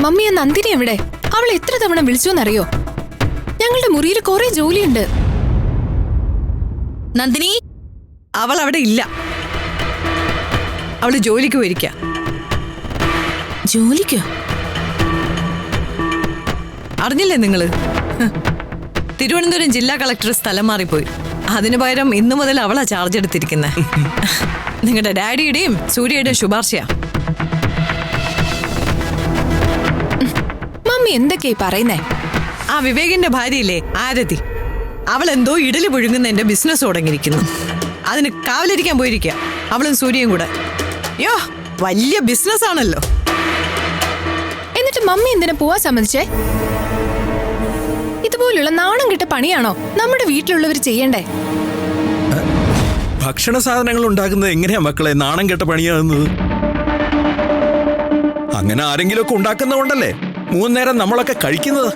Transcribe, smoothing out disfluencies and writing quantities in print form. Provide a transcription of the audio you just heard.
മമ്മിയെ നന്ദിനി എവിടെ? അവൾ എത്ര തവണ വിളിച്ചോന്നറിയോ? ഞങ്ങളുടെ മുറിയിൽ കുറെ ജോലിയുണ്ട്. നന്ദിനി, അവൾ അവിടെ ഇല്ല. അവള് ജോലിക്ക് പോയിരിക്ക. ജോലിക്കോ? അറിഞ്ഞില്ലേ നിങ്ങള്? തിരുവനന്തപുരം ജില്ലാ കളക്ടർ സ്ഥലം മാറിപ്പോയി. അതിനു പകരം ഇന്നു മുതൽ അവളാ ചാർജ് എടുത്തിരിക്കുന്നത്. നിങ്ങളുടെ ഡാഡിയുടെയും സൂര്യയുടെയും ശുപാർശയാ. മമ്മി എന്തൊക്കെയായി പറയുന്നേ? ആ വിവേകിന്റെ ഭാര്യയില്ലേ ആരതി, അവൾ എന്തോ ഇഡലി പുഴുങ്ങുന്ന എന്റെ ബിസിനസ് തുടങ്ങിയിരിക്കുന്നു. അതിന് കാവലിരിക്കാൻ പോയിരിക്കുക അവളും സൂര്യയും കൂടെ. യോ, വലിയ ബിസിനസ് ആണല്ലോ. എന്നിട്ട് മമ്മി എന്തിനാ പോവാൻ സമ്മതിച്ചേ? ഇതുപോലുള്ള നാണം കിട്ട പണിയാണോ നമ്മുടെ വീട്ടിലുള്ളവർ ചെയ്യണ്ടേ? ഭക്ഷണ സാധനങ്ങൾ ഉണ്ടാക്കുന്നത് എങ്ങനെയാ മക്കളെ നാണം കെട്ട പണിയാകുന്നത്? അങ്ങനെ ആരെങ്കിലും ഒക്കെ ഉണ്ടാക്കുന്നതുകൊണ്ടല്ലേ 3 നേരം നമ്മളൊക്കെ കഴിക്കുന്നത്.